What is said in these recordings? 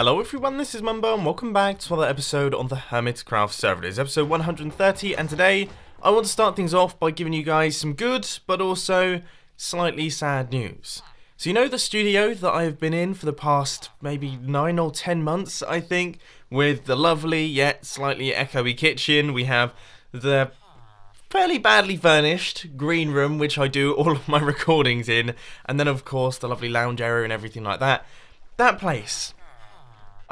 Hello everyone, this is Mumbo and welcome back to another episode on the Hermitcraft server. It is episode 130 and today I want to start things off by giving you guys some good but also slightly sad news. So you know the studio that I've been in for the past maybe 9 or 10 months I think, with the lovely yet slightly echoey kitchen. We have the fairly badly furnished green room which I do all of my recordings in, and then of course the lovely lounge area and everything like that. That place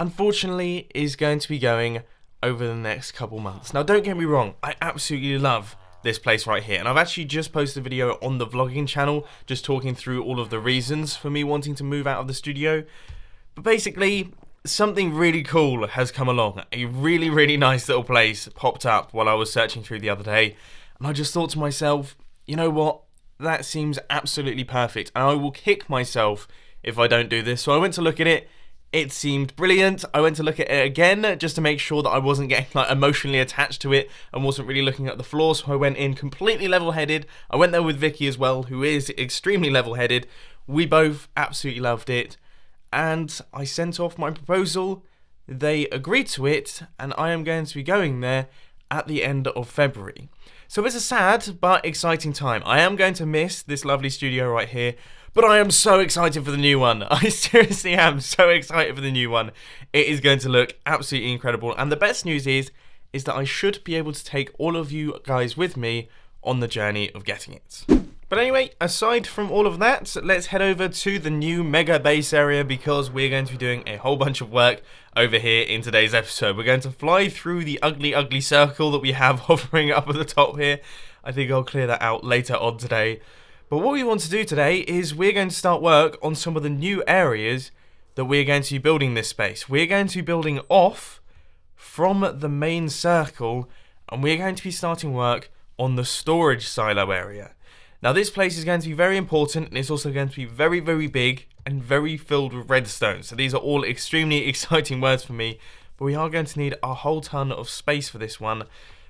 unfortunately is going to be going over the next couple months. Now don't get me wrong, I absolutely love this place right here, and I've actually just posted a video on the vlogging channel just talking through all of the reasons for me wanting to move out of the studio. But basically something really cool has come along. A really nice little place popped up while I was searching through the other day, and I just thought to myself, you know what, that seems absolutely perfect and I will kick myself if I don't do this. So I went to look at it. It seemed brilliant. I went to look at it again just to make sure that I wasn't getting emotionally attached to it and wasn't really looking at the floor, so I went in completely level-headed. I went there with Vicky as well, who is extremely level-headed. We both absolutely loved it, and I sent off my proposal. They agreed to it, and I am going to be going there at the end of February. So it's a sad but exciting time. I am going to miss this lovely studio right here, but I am so excited for the new one. I seriously am so excited for the new one. It is going to look absolutely incredible. And the best news is that I should be able to take all of you guys with me on the journey of getting it. But anyway, aside from all of that, let's head over to the new mega base area because we're going to be doing a whole bunch of work over here in today's episode. We're going to fly through the ugly circle that we have hovering up at the top here. I think I'll clear that out later on today. But what we want to do today is we're going to start work on some of the new areas that we're going to be building this space. We're going to be building off from the main circle, and we're going to be starting work on the storage silo area. Now this place is going to be very important, and it's also going to be very big and very filled with redstone. So these are all extremely exciting words for me, but we are going to need a whole ton of space for this one.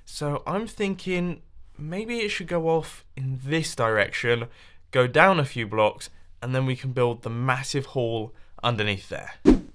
So I'm thinking maybe it should go off in this direction, go down a few blocks, and then we can build the massive hall underneath there.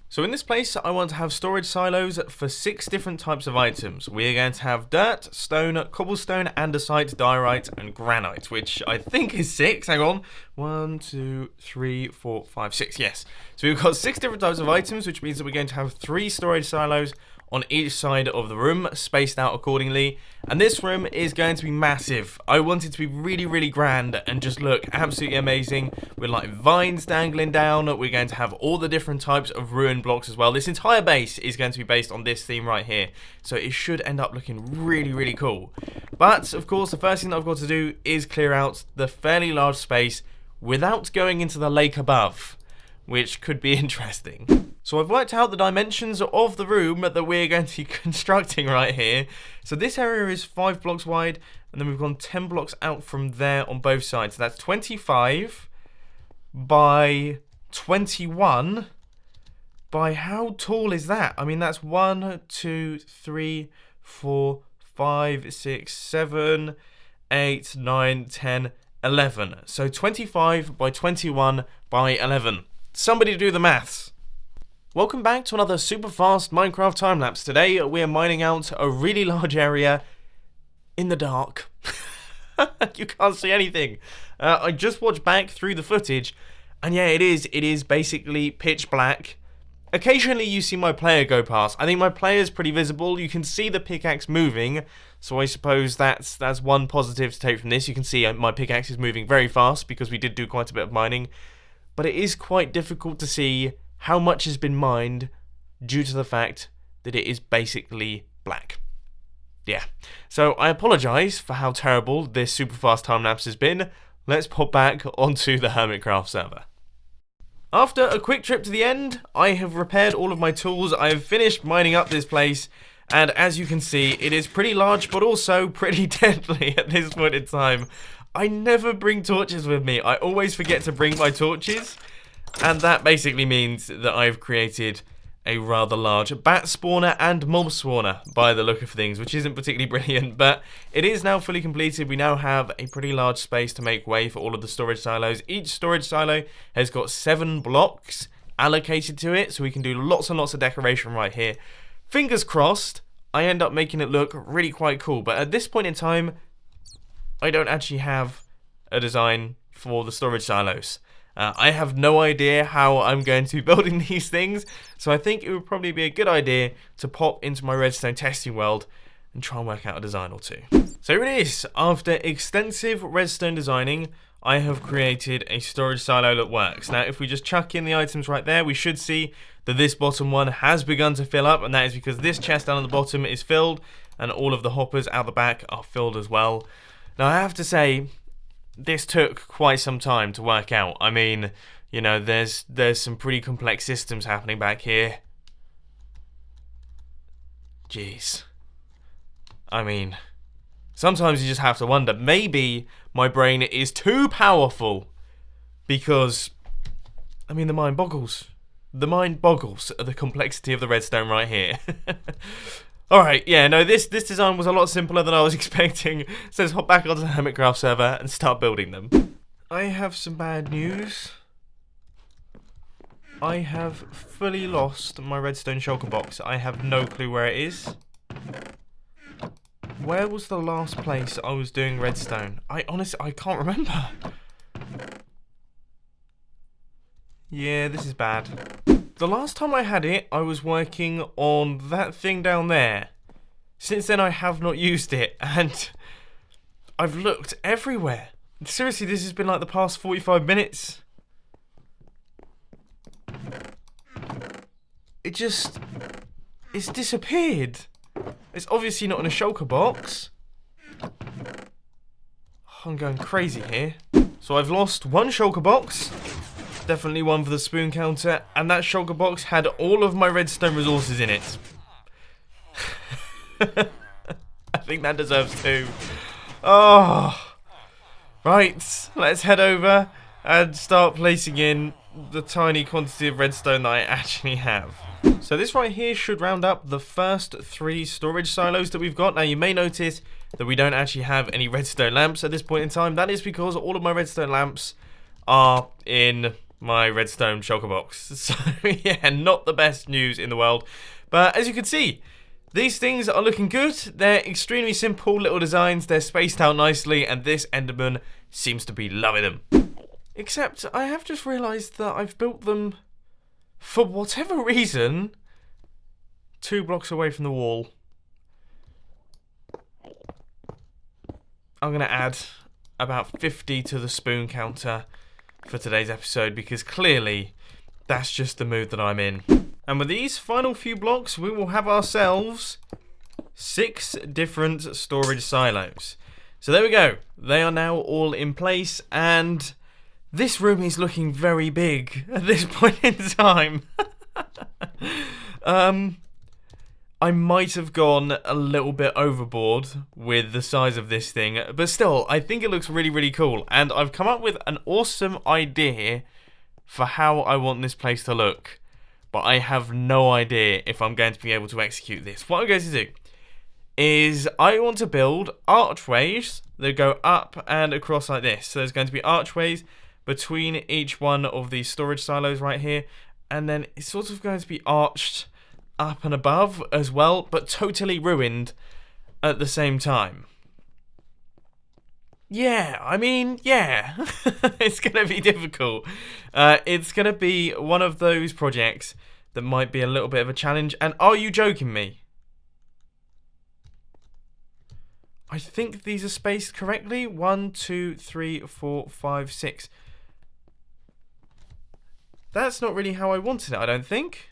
So in this place, I want to have storage silos for 6 different types of items. We're going to have dirt, stone, cobblestone, andesite, diorite, and granite, which I think is 6. Hang on. 1, 2, 3, 4, 5, 6. Yes. So we've got 6 different types of items, which means that we're going to have 3 storage silos on each side of the room, spaced out accordingly. And this room is going to be massive. I want it to be really grand and just look absolutely amazing with like vines dangling down. We're going to have all the different types of ruined blocks as well. This entire base is going to be based on this theme right here, so it should end up looking really cool. But of course the first thing that I've got to do is clear out the fairly large space without going into the lake above, which could be interesting. So I've worked out the dimensions of the room that we're going to be constructing right here. So this area is 5 blocks wide, and then we've gone 10 blocks out from there on both sides. So that's 25 by 21 by how tall is that? I mean, that's 1, 2, 3, 4, 5, 6, 7, 8, 9, 10, 11. So 25 by 21 by 11. Somebody do the maths. Welcome back to another super fast Minecraft time lapse. Today we are mining out a really large area in the dark. You can't see anything. I just watched back through the footage, and yeah, it is basically pitch black. Occasionally you see my player go past. I think my player is pretty visible. You can see the pickaxe moving, so I suppose that's one positive to take from this. You can see my pickaxe is moving very fast because we did do quite a bit of mining, but it is quite difficult to see how much has been mined due to the fact that it is basically black. Yeah, so I apologise for how terrible this super fast time lapse has been. Let's pop back onto the Hermitcraft server. After a quick trip to the end, I have repaired all of my tools. I have finished mining up this place, and as you can see, it is pretty large but also pretty deadly at this point in time. I never bring torches with me. I always forget to bring my torches. And that basically means that I've created a rather large bat spawner and mob spawner by the look of things, which isn't particularly brilliant, but it is now fully completed. We now have a pretty large space to make way for all of the storage silos. Each storage silo has got 7 blocks allocated to it, so we can do lots and lots of decoration right here. Fingers crossed, I end up making it look really quite cool. But at this point in time, I don't actually have a design for the storage silos. I have no idea how I'm going to be building these things, so I think it would probably be a good idea to pop into my redstone testing world and try and work out a design or two. So here it is. After extensive redstone designing, I have created a storage silo that works. Now, if we just chuck in the items right there, we should see that this bottom one has begun to fill up, and that is because this chest down at the bottom is filled, and all of the hoppers out the back are filled as well. Now, I have to say, this took quite some time to work out. I mean, you know, there's some pretty complex systems happening back here. Jeez. I mean, sometimes you just have to wonder, maybe my brain is too powerful because, I mean, the mind boggles. The mind boggles at the complexity of the redstone right here. Alright, yeah, no, this design was a lot simpler than I was expecting, so let's hop back onto the Hermitcraft server and start building them. I have some bad news. I have fully lost my redstone shulker box. I have no clue where it is. Where was the last place I was doing redstone? I can't remember. Yeah, this is bad. The last time I had it, I was working on that thing down there. Since then, I have not used it, and I've looked everywhere. Seriously, this has been like the past 45 minutes. It's disappeared. It's obviously not in a shulker box. I'm going crazy here. So I've lost one shulker box. Definitely one for the spoon counter. And that shulker box had all of my redstone resources in it. I think that deserves two. Oh. Right. Let's head over and start placing in the tiny quantity of redstone that I actually have. So this right here should round up the first 3 storage silos that we've got. Now you may notice that we don't actually have any redstone lamps at this point in time. That is because all of my redstone lamps are in my redstone shulker box. So yeah, not the best news in the world. But as you can see, these things are looking good. They're extremely simple little designs. They're spaced out nicely, and this Enderman seems to be loving them. Except I have just realised that I've built them, for whatever reason, 2 blocks away from the wall. I'm going to add about 50 to the spoon counter for today's episode, because clearly that's just the mood that I'm in. And with these final few blocks, we will have ourselves 6 different storage silos. So there we go. They are now all in place, and this room is looking very big at this point in time. I might have gone a little bit overboard with the size of this thing, but still, I think it looks really, really cool. And I've come up with an awesome idea for how I want this place to look, but I have no idea if I'm going to be able to execute this. What I'm going to do is I want to build archways that go up and across like this. So there's going to be archways between each one of these storage silos right here, and then it's sort of going to be arched up and above as well, but totally ruined at the same time. Yeah, I mean, yeah, it's going to be difficult. It's going to be one of those projects that might be a little bit of a challenge. And are you joking me? I think these are spaced correctly. 1, 2, 3, 4, 5, 6. That's not really how I wanted it, I don't think.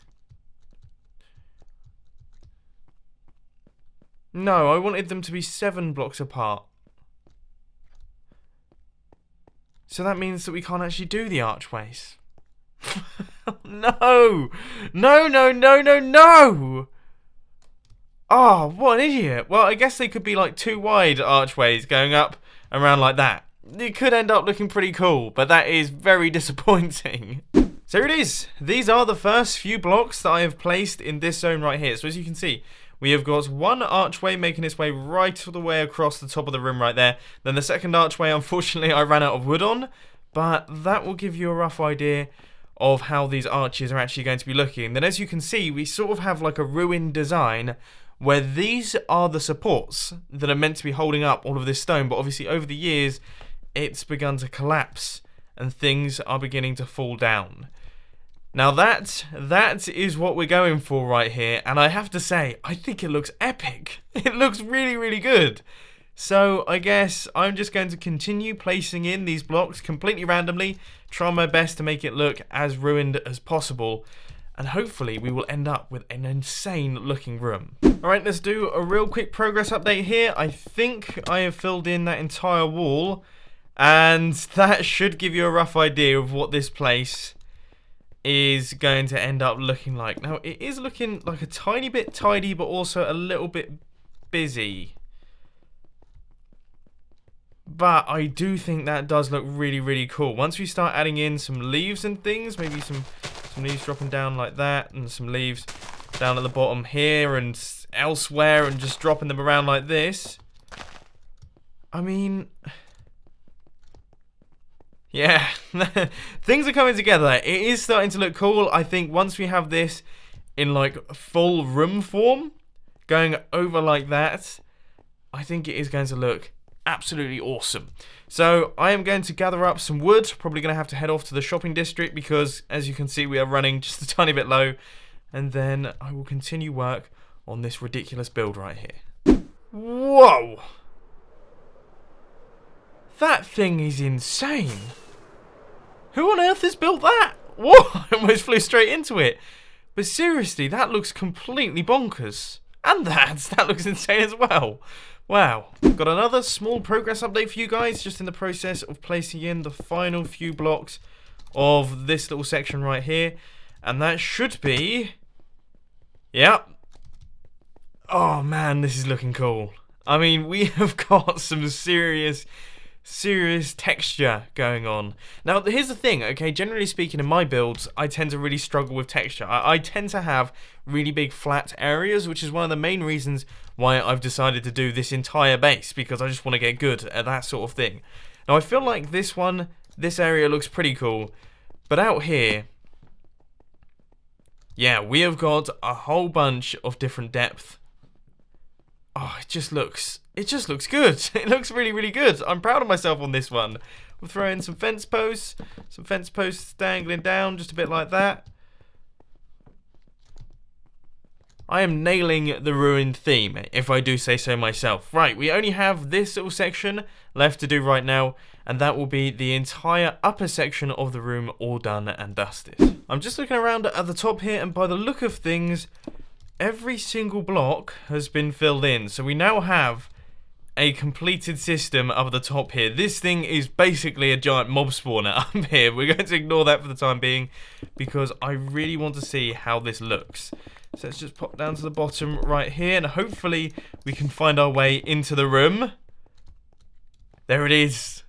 No, I wanted them to be 7 blocks apart. So that means that we can't actually do the archways. No! No, no, no, no, no! Oh, what an idiot. Well, I guess they could be like 2 wide archways going up and around like that. It could end up looking pretty cool, but that is very disappointing. So here it is. These are the first few blocks that I have placed in this zone right here. So as you can see, we have got one archway making its way right all the way across the top of the room right there. Then the second archway, unfortunately, I ran out of wood on, but that will give you a rough idea of how these arches are actually going to be looking. Then as you can see, we sort of have like a ruined design where these are the supports that are meant to be holding up all of this stone, but obviously over the years it's begun to collapse and things are beginning to fall down. Now that is what we're going for right here, and I have to say, I think it looks epic. It looks really, really good. So I guess I'm just going to continue placing in these blocks completely randomly, try my best to make it look as ruined as possible, and hopefully we will end up with an insane looking room. Alright, let's do a real quick progress update here. I think I have filled in that entire wall, and that should give you a rough idea of what this place is going to end up looking like. Now, it is looking like a tiny bit tidy, but also a little bit busy. But I do think that does look really, really cool. Once we start adding in some leaves and things, maybe some leaves dropping down like that, and some leaves down at the bottom here and elsewhere, and just dropping them around like this. I mean, yeah, things are coming together. It is starting to look cool. I think once we have this in like full room form, going over like that, I think it is going to look absolutely awesome. So I am going to gather up some wood. Probably going to have to head off to the shopping district because, as you can see, we are running just a tiny bit low. And then I will continue work on this ridiculous build right here. Whoa! That thing is insane. Who on earth has built that? Whoa! I almost flew straight into it. But seriously, that looks completely bonkers. And that looks insane as well. Wow. Got another small progress update for you guys. Just in the process of placing in the final few blocks of this little section right here. And that should be... Yep. Oh man, this is looking cool. I mean, we have got some serious texture going on. Now, here's the thing, okay? Generally speaking, in my builds, I tend to really struggle with texture. I tend to have really big flat areas, which is one of the main reasons why I've decided to do this entire base, because I just want to get good at that sort of thing. Now, I feel like this area looks pretty cool, but out here, yeah, we have got a whole bunch of different depth. Oh, it just looks good. It looks really, really good. I'm proud of myself on this one. We'll throw in some fence posts dangling down, just a bit like that. I am nailing the ruined theme, if I do say so myself. Right, we only have this little section left to do right now, and that will be the entire upper section of the room all done and dusted. I'm just looking around at the top here, and by the look of things, every single block has been filled in. So we now have a completed system up at the top here. This thing is basically a giant mob spawner up here. We're going to ignore that for the time being because I really want to see how this looks. So let's just pop down to the bottom right here, and hopefully we can find our way into the room. There it is.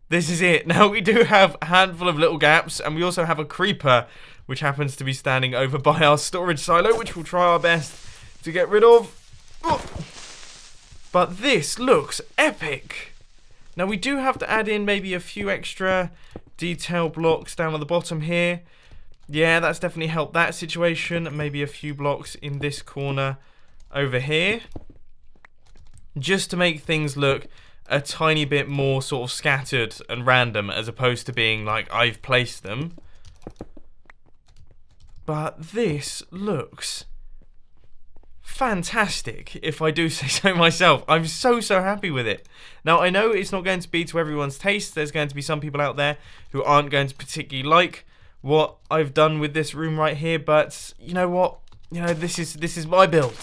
This is it. Now we do have a handful of little gaps, and we also have a creeper which happens to be standing over by our storage silo, which we'll try our best to get rid of. Oh. But this looks epic. Now we do have to add in maybe a few extra detail blocks down at the bottom here. Yeah, that's definitely helped that situation. Maybe a few blocks in this corner over here, just to make things look a tiny bit more sort of scattered and random, as opposed to being like I've placed them. But this looks fantastic, if I do say so myself. I'm so happy with it. Now, I know it's not going to be to everyone's taste. There's going to be some people out there who aren't going to particularly like what I've done with this room right here, but you know what? You know, this is my build.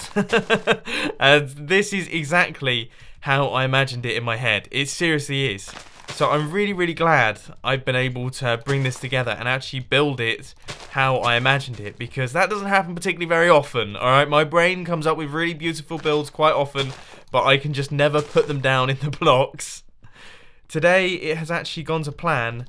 And this is exactly how I imagined it in my head. It seriously is. So I'm really glad I've been able to bring this together and actually build it how I imagined it, because that doesn't happen particularly very often, alright? My brain comes up with really beautiful builds quite often, but I can just never put them down in the blocks. Today, it has actually gone to plan,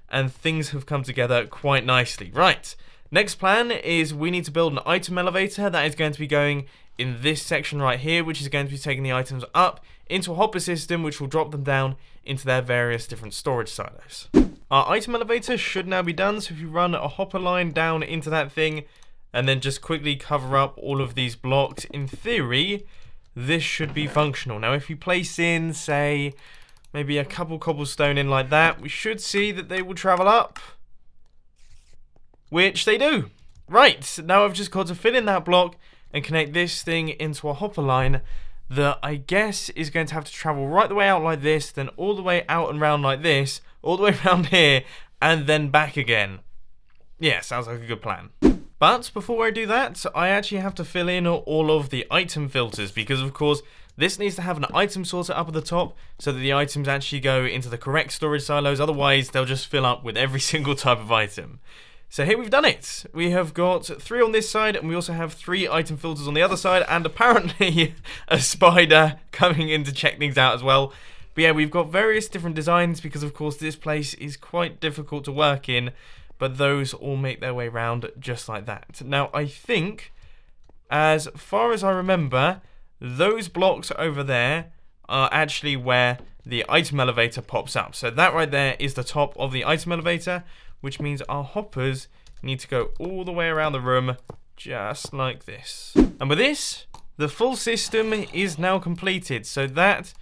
and things have come together quite nicely. Right, next plan is we need to build an item elevator that is going to be going in this section right here, which is going to be taking the items up into a hopper system, which will drop them down into their various different storage silos. Our item elevator should now be done, so if you run a hopper line down into that thing, and then just quickly cover up all of these blocks, in theory, this should be functional. Now, if you place in, say, maybe a couple cobblestone in like that, we should see that they will travel up. Which they do. Right, now I've just got to fill in that block and connect this thing into a hopper line that I guess is going to have to travel right the way out like this, then all the way out and round like this, all the way around here, and then back again. Yeah, sounds like a good plan. But before I do that, I actually have to fill in all of the item filters, because of course this needs to have an item sorter up at the top so that the items actually go into the correct storage silos, otherwise they'll just fill up with every single type of item. So here we've done it. We have got 3 on this side, and we also have 3 item filters on the other side, and apparently a spider coming in to check things out as well. But yeah, we've got various different designs because of course this place is quite difficult to work in, but those all make their way around just like that. Now I think, as far as I remember, those blocks over there are actually where the item elevator pops up. So that right there is the top of the item elevator, which means our hoppers need to go all the way around the room, just like this. And with this, the full system is now completed. So that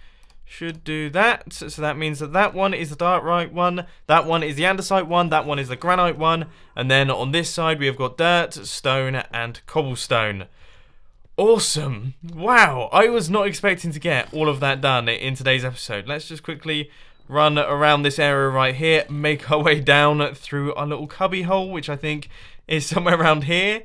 should do that. So that means that that one is the diorite one, that one is the andesite one, that one is the granite one, and then on this side we have got dirt, stone, and cobblestone. Awesome. Wow, I was not expecting to get all of that done in today's episode. Let's just quickly run around this area right here, make our way down through our little cubby hole, which I think is somewhere around here,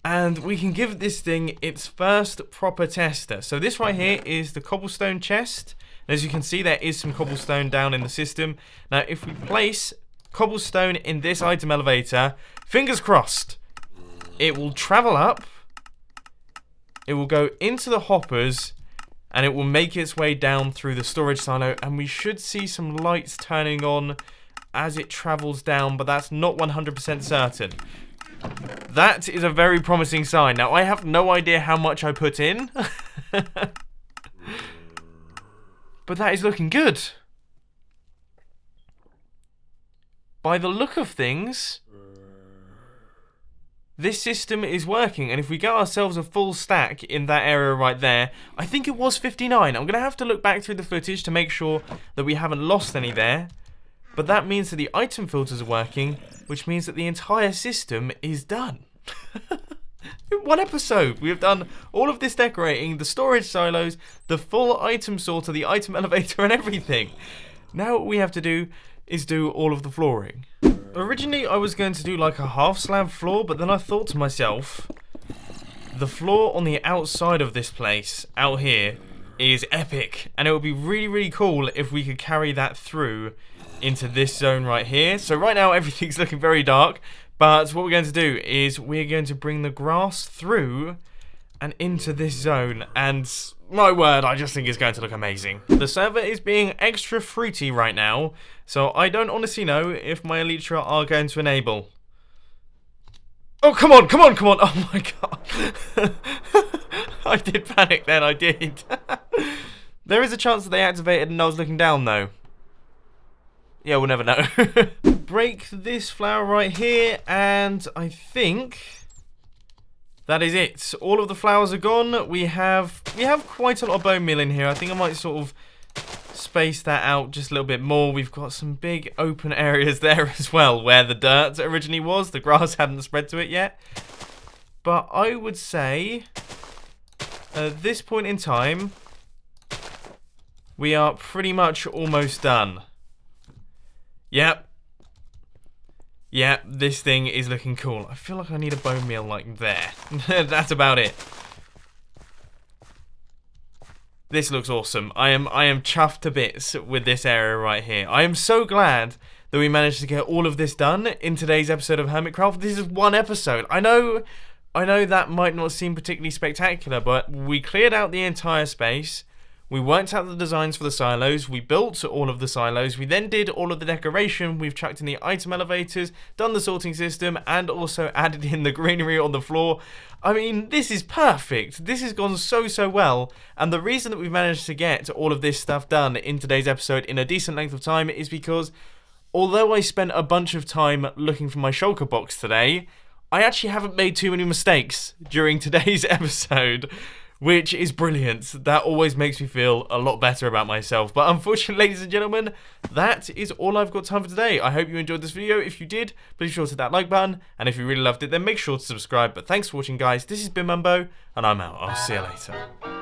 and we can give this thing its first proper tester. So this right here is the cobblestone chest. As you can see, there is some cobblestone down in the system. Now, if we place cobblestone in this item elevator, fingers crossed, it will travel up, it will go into the hoppers, and it will make its way down through the storage silo, and we should see some lights turning on as it travels down, but that's not 100% certain. That is a very promising sign. Now, I have no idea how much I put in, but that is looking good. By the look of things, this system is working, and if we get ourselves a full stack in that area right there, I think it was 59. I'm going to have to look back through the footage to make sure that we haven't lost any there. But that means that the item filters are working, which means that the entire system is done. In one episode, we have done all of this decorating, the storage silos, the full item sorter, the item elevator, and everything. Now what we have to do is do all of the flooring. Originally, I was going to do like a half slab floor, but then I thought to myself, the floor on the outside of this place, out here, is epic. And it would be really, really cool if we could carry that through into this zone right here. So right now, everything's looking very dark. But what we're going to do is we're going to bring the grass through and into this zone. And my word, I just think it's going to look amazing. The server is being extra fruity right now, so I don't honestly know if my elytra are going to enable. Oh, come on, come on, come on. Oh my god. I did panic then, I did. There is a chance that they activated and I was looking down though. Yeah, we'll never know. Break this flower right here, and I think that is it. All of the flowers are gone. We have quite a lot of bone meal in here. I think I might sort of space that out just a little bit more. We've got some big open areas there as well, where the dirt originally was. The grass hadn't spread to it yet. But I would say, at this point in time, we are pretty much almost done. Yep. Yeah, this thing is looking cool. I feel like I need a bone meal like there. That's about it. This looks awesome. I am chuffed to bits with this area right here. I am so glad that we managed to get all of this done in today's episode of Hermitcraft. This is one episode. I know that might not seem particularly spectacular, but we cleared out the entire space. We worked out the designs for the silos, we built all of the silos, we then did all of the decoration, we've chucked in the item elevators, done the sorting system, and also added in the greenery on the floor. I mean, this is perfect. This has gone so well, and the reason that we've managed to get all of this stuff done in today's episode in a decent length of time is because although I spent a bunch of time looking for my shulker box today, I actually haven't made too many mistakes during today's episode, which is brilliant. That always makes me feel a lot better about myself. But unfortunately, ladies and gentlemen, that is all I've got time for today. I hope you enjoyed this video. If you did, please be sure to hit that like button. And if you really loved it, then make sure to subscribe. But thanks for watching, guys. This has been Mumbo, and I'm out. I'll see you later.